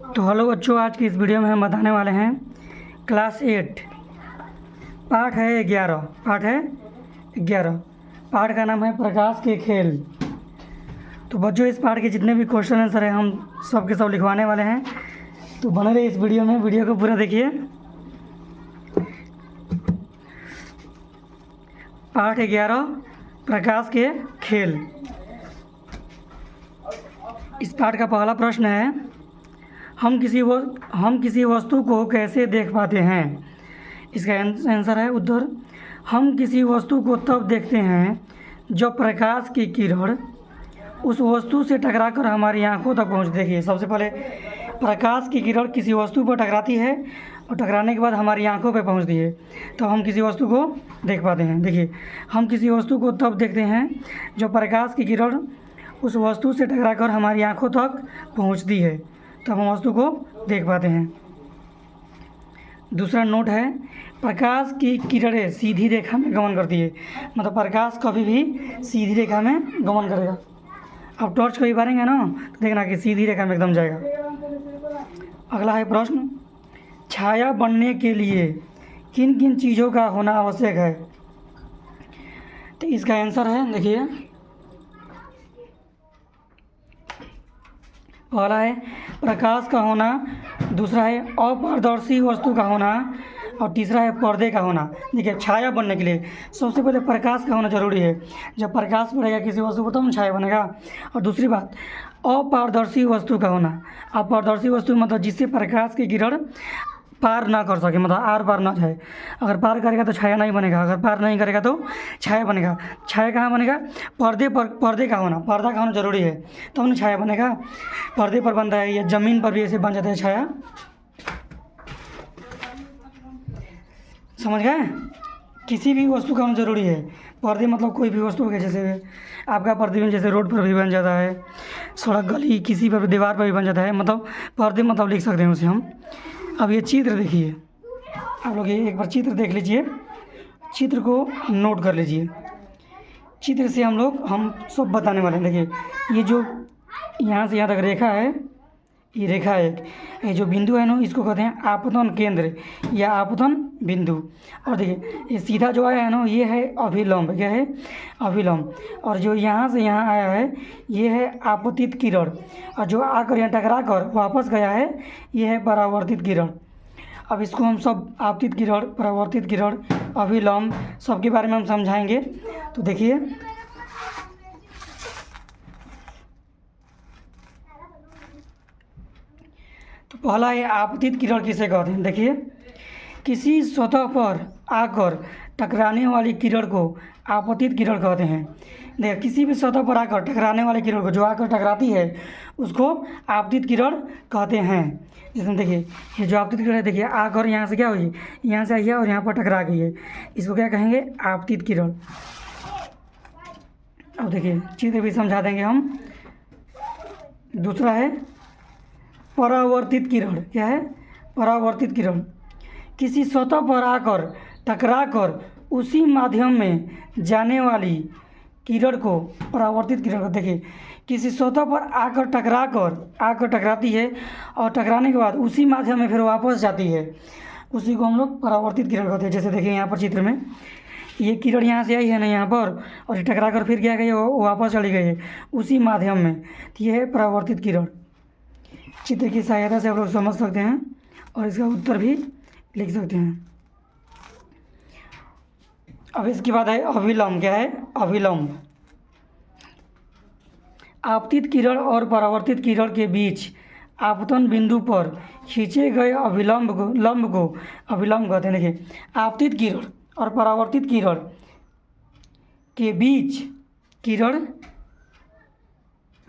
तो हेलो बच्चों, आज की इस वीडियो में हम बताने वाले हैं क्लास 8 पाठ है 11। पाठ का नाम है प्रकाश के खेल। तो बच्चों, इस पाठ के जितने भी क्वेश्चन आंसर हैं हम सब के सब लिखवाने वाले हैं। तो बने रहिए इस वीडियो में, वीडियो को पूरा देखिए। पाठ 11 प्रकाश के खेल। इस पाठ का पहला प्रश्न है, हम किसी वस्तु को कैसे देख पाते हैं। इसका आंसर है उत्तर, हम किसी वस्तु को तब देखते हैं जब प्रकाश की किरण उस वस्तु से टकराकर हमारी आंखों तक पहुँच। देखिए, सबसे पहले प्रकाश की किरण किसी वस्तु पर टकराती है और टकराने के बाद हमारी आंखों पर पहुँचती है, तो हम किसी वस्तु को देख पाते हैं। देखिए, हम किसी वस्तु को तब देखते हैं जब प्रकाश की किरण उस वस्तु से टकराकर हमारी आंखों तक पहुँचती है, तब हम वस्तु को देख पाते हैं। दूसरा नोट है, प्रकाश की किरणें सीधी रेखा में गमन करती है। मतलब प्रकाश कभी भी सीधी रेखा में गमन करेगा। अब टॉर्च कभी मारेंगे ना, तो देखना कि सीधी रेखा में एकदम जाएगा। अगला है प्रश्न, छाया बनने के लिए किन किन चीज़ों का होना आवश्यक है। तो इसका आंसर है, देखिए, पहला है प्रकाश का होना, दूसरा है अपारदर्शी वस्तु का होना, और तीसरा है पर्दे का होना। देखिए, छाया बनने के लिए सबसे पहले प्रकाश का होना ज़रूरी है। जब प्रकाश पड़ेगा किसी वस्तु पर, तो छाया बनेगा। और दूसरी बात, अपारदर्शी वस्तु का होना। अपारदर्शी वस्तु मतलब जिससे प्रकाश की किरण पार ना कर सके, मतलब आर पार ना जाए। अगर पार करेगा तो छाया नहीं बनेगा, अगर पार नहीं करेगा तो छाया बनेगा। छाया कहाँ बनेगा? पर्दे का होना, पर्दा का होना ज़रूरी है, तो हमने छाया बनेगा। पर्दे पर बनता है, या ज़मीन पर भी ऐसे बन जाता है छाया। समझ गए? किसी भी वस्तु का होना ज़रूरी है। पर्दे मतलब कोई भी वस्तु है, जैसे आपका प्रतिबिंब जैसे रोड पर भी बन जाता है, सड़क गली किसी पर दीवार पर भी बन जाता है। मतलब पर्दे मतलब लिख सकते हैं उसे हम। अब ये चित्र देखिए, आप लोग ये एक बार चित्र देख लीजिए, चित्र को नोट कर लीजिए। चित्र से हम सब बताने वाले हैं। देखिए, ये जो यहाँ से यहाँ तक रेखा है, ये रेखा है। ये जो बिंदु है ना, इसको कहते हैं आपतन केंद्र या आपतन बिंदु। और देखिए, ये सीधा जो आया है ना, ये है अभिलंब। क्या है? अभिलंब। और जो यहाँ से यहाँ आया है, ये है आपतित किरण। और जो आकर यहाँ टकरा कर वापस गया है, ये है परावर्तित किरण। अब इसको हम सब आपतित किरण, परावर्तित किरण, अभिलंब सबके बारे में हम समझाएंगे। तो देखिए, तो पहला है आपतित किरण किसे कहते हैं। देखिए, किसी सतह पर आकर टकराने वाली किरण को आपतित किरण कहते हैं। देखिए, किसी भी सतह पर आकर टकराने वाली किरण को, जो आकर टकराती है, उसको आपतित किरण कहते हैं। जैसे देखिए, ये जो आपतित किरण है, देखिए आकर यहाँ से क्या हुई, यहाँ से आई है और यहाँ पर टकरा गई है, इसको क्या कहेंगे? आपतित किरण। अब देखिए, चित्र भी समझा देंगे हम। दूसरा है परावर्तित किरण। क्या है? परावर्तित किरण। किसी सतह पर आकर टकराकर उसी माध्यम में जाने वाली किरण को परावर्तित किरण कहते हैं। देखिए, किसी सतह पर आकर टकराती है और टकराने के बाद उसी माध्यम में फिर वापस जाती है, उसी को हम लोग परावर्तित किरण कहते हैं। जैसे देखिए, यहाँ पर चित्र में ये किरण यहाँ से आई है ना, यहाँ पर, और टकरा कर फिर क्या गई, वो वापस चली गई है उसी माध्यम में, तो ये है परावर्तित किरण। चित्र की सहायता से आप लोग समझ सकते हैं और इसका उत्तर भी लिख सकते हैं। अब इसके बाद है अभिलंब। क्या है? अभिलंब। आपतित किरण और परावर्तित किरण के बीच आपतन बिंदु पर खींचे गए लंब को अभिलंब कहते हैं। देखिए, आपतित किरण और परावर्तित किरण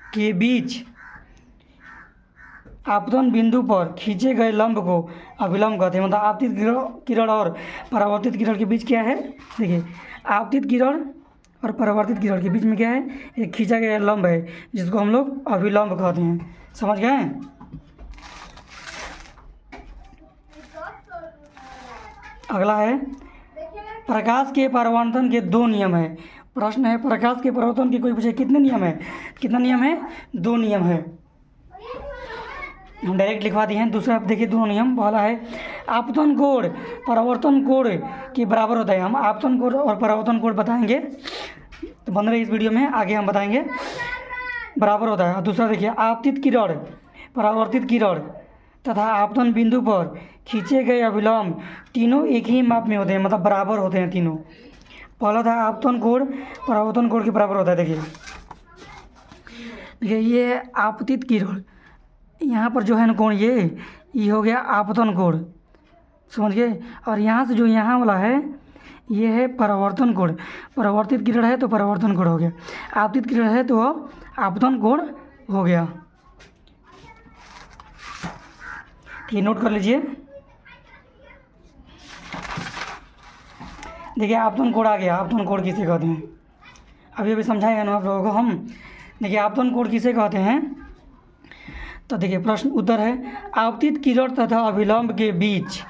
के बीच आपतन बिंदु पर खींचे गए लंब को अभिलंब कहते हैं। मतलब आपतित किरण और परावर्तित किरण के बीच क्या है? देखिए, आपतित किरण और परावर्तित किरण के बीच में क्या है? एक खींचा गया लंब है, जिसको हम लोग अभिलंब कहते हैं। समझ गए? अगला है, प्रकाश के परावर्तन के 2 नियम है। प्रश्न है, प्रकाश के परावर्तन के कोई पूछे कितने नियम है? कितना नियम है? 2 नियम है। हम डायरेक्ट लिखवा दिए हैं। दूसरा आप देखिए दोनों नियम, पहला है आपतन कोण परावर्तन कोण के बराबर होता है। हम आपतन कोण और परावर्तन कोण बताएंगे, तो बन रहे इस वीडियो में, आगे हम बताएंगे, बराबर होता है। और दूसरा देखिए आपतित किरण परावर्तित किरण तथा आपतन बिंदु पर खींचे गए अभिलंब तीनों एक ही माप में होते हैं, मतलब बराबर होते हैं तीनों। पहला था आपतन कोण परावर्तन कोण के बराबर होता है। देखिए ये आपतित किरण, यहाँ पर जो है ना कोण, ये हो गया आपतन कोण, समझ गए। और यहाँ से जो यहाँ वाला है ये है परावर्तन कोण। परावर्तित किरण है तो परावर्तन कोण हो गया, आपतित किरण है तो आपतन कोण हो गया। ये नोट कर लीजिए। देखिए आपतन कोण आ गया। आपतन कोण किसे कहते हैं, अभी अभी समझाएंगे ना आप लोगों को हम। देखिए आपतन कोण किसे कहते हैं, तो देखिए प्रश्न उत्तर है आपतित किरण तथा अभिलंब के बीच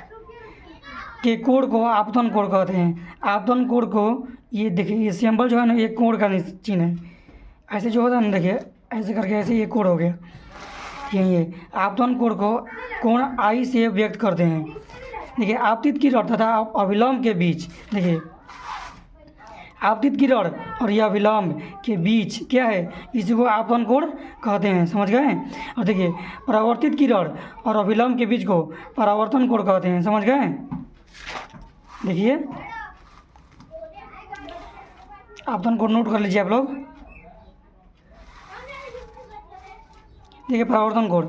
के कोण को आपतन कोण कहते हैं। आपतन कोण को, ये देखिए ये सिंबल जो है ना, ये कोण का चिन्ह है। ऐसे जो होता है ना, देखिए ऐसे करके ऐसे ये कोण हो गया, ये आपतन कोण को कोण आई से व्यक्त करते हैं। देखिए आपतित किरण तथा अभिलंब के बीच, देखिए आपतित किरण और यह अभिलंब के बीच क्या है, इसी को आपतन कोण कहते हैं, समझ गए। और देखिए परावर्तित किरण और अभिलंब के बीच को परावर्तन कोण कहते हैं, समझ गए। देखिए आपतन कोण नोट कर लीजिए आप लोग। देखिए परावर्तन कोण,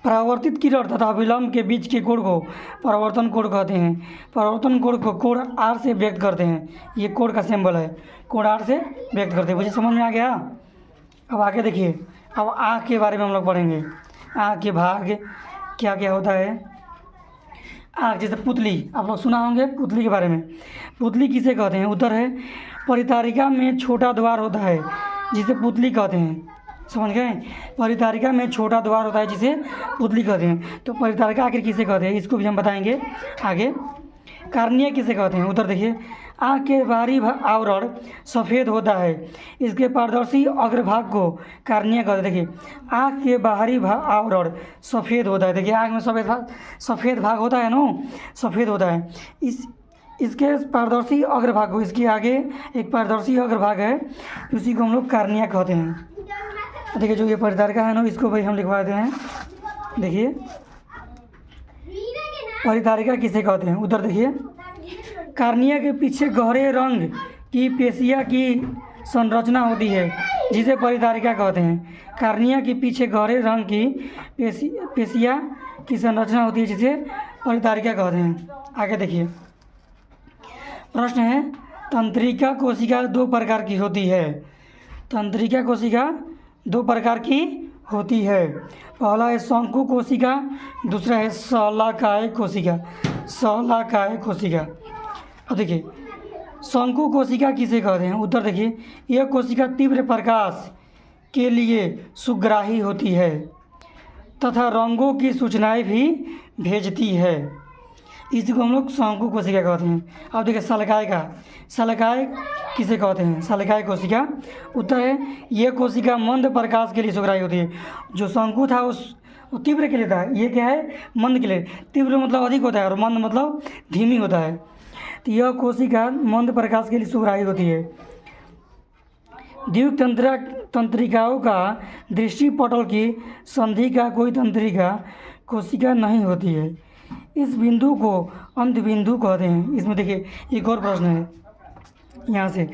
परावर्तित किरण तथा अभिलंब के बीच के कोण को परावर्तन कोण कहते हैं। परावर्तन कोण को कोण आर से व्यक्त करते हैं। ये कोण का सिंबल है, कोण आर से व्यक्त करते हैं। मुझे समझ में आ गया। अब आगे देखिए, अब आँख के बारे में हम लोग पढ़ेंगे। आँख के भाग क्या क्या होता है। आँख जैसे पुतली, आप लोग सुना होंगे पुतली के बारे में। पुतली किसे कहते हैं, उत्तर है परितारिका में छोटा द्वार होता है जिसे पुतली कहते हैं, समझ गए। परितारिका में छोटा द्वार होता है जिसे पुतली कहते हैं। तो परितारिका आखिर किसे कहते हैं, इसको भी हम बताएंगे आगे। कार्निया किसे कहते हैं, उत्तर देखिए आँख के बाहरी आवरण सफ़ेद होता है, इसके पारदर्शी अग्रभाग को कार्निया कहते हैं। देखिए आँख के बाहरी आवरण सफ़ेद होता है। देखिए आँख में सफ़ेद भाग होता है ना, सफ़ेद होता है। इसके पारदर्शी अग्रभाग को, इसके आगे एक पारदर्शी अग्रभाग है, उसी को हम लोग कार्निया कहते हैं। देखिए जो ये परितारिका है ना, इसको भाई हम लिखवा देते हैं। देखिए परितारिका किसे कहते हैं, उत्तर देखिए कार्निया के पीछे गहरे रंग की पेशिया की संरचना होती है जिसे परितारिका कहते हैं। कार्निया के पीछे गहरे रंग की पेशिया की संरचना होती है जिसे परितारिका कहते हैं। आगे देखिए प्रश्न है तंत्रिका कोशिका दो प्रकार की होती है। तंत्रिका कोशिका दो प्रकार की होती है। पहला है शंकु कोशिका, दूसरा है शलाकाय कोशिका। शलाकाय कोशिका। अब देखिए शंकु कोशिका किसे कहते हैं, उत्तर देखिए यह कोशिका तीव्र प्रकाश के लिए सुग्राही होती है तथा रंगों की सूचनाएं भी भेजती है, इसी को हम लोग शंकु कोशिका कहते हैं। अब देखिए शलाकाय किसे कहते हैं, शलाकाय कोशिका, उत्तर है यह कोशिका मंद प्रकाश के लिए सुग्राही होती है। जो शंकु था वो तीव्र के लिए था, ये क्या है मंद के लिए। तीव्र मतलब अधिक होता है और मंद मतलब धीमी होता है। तो यह कोशिका मंद प्रकाश के लिए सुग्राही होती है। द्विक तंत्रिकाओं का दृष्टिपटल की संधि का कोई तंत्रिका कोशिका नहीं होती है। इस बिंदु को अंत बिंदु कहते हैं। इसमें देखिए एक और प्रश्न है यहाँ से,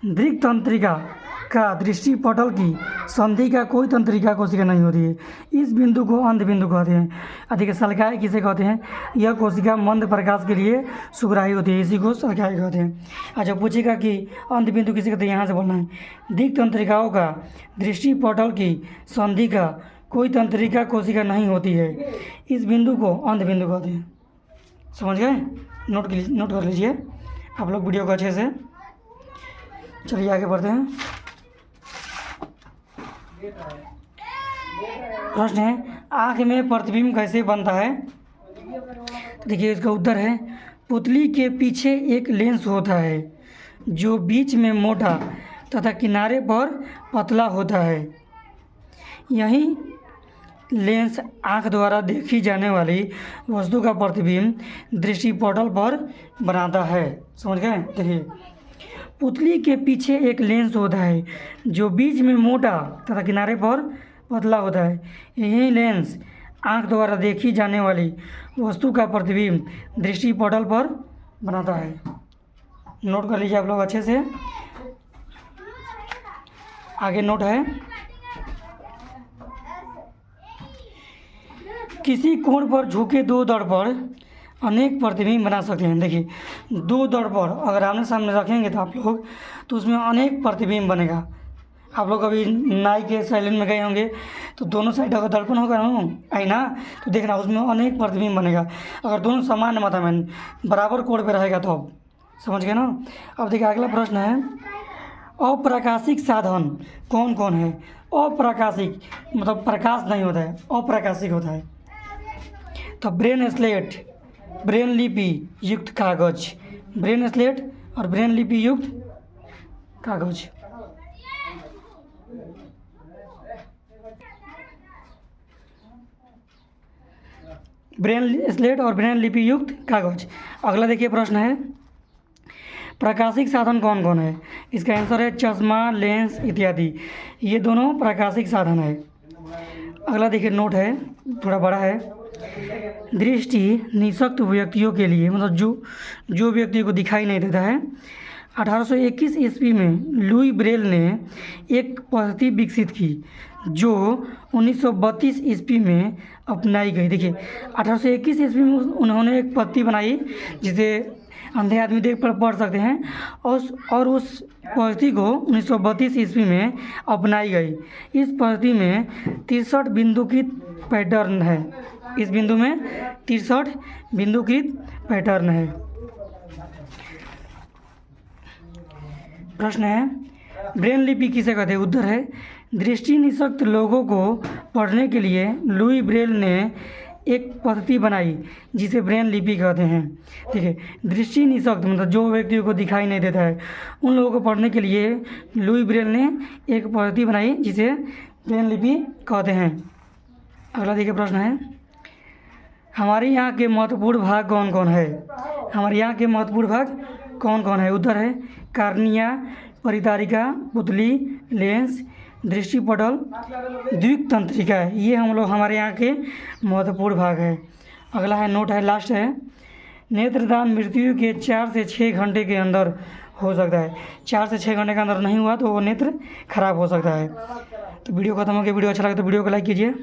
द्विक तंत्रिका का दृष्टिपटल की संधि का कोई तंत्रिका कोशिका नहीं होती है, इस बिंदु को अंत बिंदु कहते हैं। अधिक शलाकाय किसे कहते हैं, यह कोशिका मंद प्रकाश के लिए सुग्राही होती है, इसी को शलाकाय कहते हैं। अच्छा पूछेगा कि अंत बिंदु किसे कहते हैं, यहाँ से बोलना है द्विक तंत्रिकाओं का दृष्टिपटल की संधि का कोई तंत्रिका कोशिका नहीं होती है, इस बिंदु को अंत बिंदु कहते हैं। समझ गए, नोट कर लीजिए आप लोग वीडियो को अच्छे से। चलिए आगे बढ़ते हैं। प्रश्न है आँख में प्रतिबिंब कैसे बनता है। तो देखिए इसका उत्तर है पुतली के पीछे एक लेंस होता है जो बीच में मोटा तथा किनारे पर पतला होता है। लेंस आँख द्वारा देखी जाने वाली वस्तु का प्रतिबिंब दृष्टिपटल पर बनाता है। समझ गए? देखिए, पुतली के पीछे एक लेंस होता है जो बीच में मोटा तथा किनारे पर पतला होता है। यही लेंस आँख द्वारा देखी जाने वाली वस्तु का प्रतिबिंब दृष्टिपटल पर बनाता है। नोट कर लीजिए आप लोग अच्छे से। आगे नोट है, किसी कोण पर झुके दो दर्पण अनेक प्रतिबिंब बना सकते हैं। देखिए, दो दर्पण अगर आमने सामने रखेंगे तो आप लोग, तो उसमें अनेक प्रतिबिंब बनेगा। आप लोग कभी नाई के सैलून में गए होंगे तो दोनों साइड अगर दर्पण होगा ना, आईना, तो देखना उसमें अनेक प्रतिबिंब बनेगा। अगर दोनों समान मात्रा में बराबर कोण पे रहेगा तो अब समझ गए ना। अब देखिए अगला प्रश्न है, अप्राकाशिक साधन कौन कौन है? अप्राकाशिक मतलब प्रकाश नहीं होता है, अप्राकाशिक होता है। तो ब्रेन स्लेट, ब्रेन लिपि युक्त कागज, ब्रेन स्लेट और ब्रेन लिपि युक्त कागज। ब्रेन स्लेट और ब्रेन लिपि युक्त कागज। अगला देखिए प्रश्न है, प्रकाशिक साधन कौन कौन है? इसका आंसर है चश्मा, लेंस इत्यादि। ये दोनों प्रकाशिक साधन है। अगला देखिए नोट है, थोड़ा बड़ा है, दृष्टि निःशक्त व्यक्तियों के लिए, मतलब जो व्यक्ति को दिखाई नहीं देता है, 1821 ईस्वी में लुई ब्रेल ने एक पद्धति विकसित की जो 1932 ईस्वी में अपनाई गई। देखिए 1821 ईस्वी में उन्होंने एक पद्धति बनाई जिसे अंधे आदमी देख पढ़ सकते हैं, और उस पद्धति को 1932 ईस्वी में अपनाई गई। इस पद्धति में 63 बिंदुकृत पैटर्न है। इस बिंदु में 63 बिंदुकृत पैटर्न है। प्रश्न है, ब्रेन लिपि किसे कहते हैं? उत्तर है, दृष्टि निःशक्त लोगों को पढ़ने के लिए लुई ब्रेल ने एक पद्धति बनाई जिसे ब्रेन लिपि कहते हैं। देखिए, दृष्टि निःशक्त मतलब जो व्यक्तियों को दिखाई नहीं देता है, उन लोगों को पढ़ने के लिए लुई ब्रेल ने एक पद्धति बनाई जिसे ब्रेन लिपि कहते हैं। अगला देखिए प्रश्न है, हमारे यहाँ के महत्वपूर्ण भाग कौन कौन है? हमारे यहाँ के महत्वपूर्ण भाग कौन कौन है? उत्तर है, कार्निया, परितारिका, पुतली, लेंस, दृष्टिपटल, द्विक तंत्रिका। ये हम लोग हमारे यहाँ के महत्वपूर्ण भाग है। अगला है नोट है, लास्ट है, नेत्रदान मृत्यु के 4 से 6 घंटे के अंदर हो सकता है। 4 से 6 घंटे के अंदर नहीं हुआ तो वो नेत्र खराब हो सकता है। तो वीडियो खत्म हो गया। वीडियो अच्छा लगा तो वीडियो को लाइक कीजिए।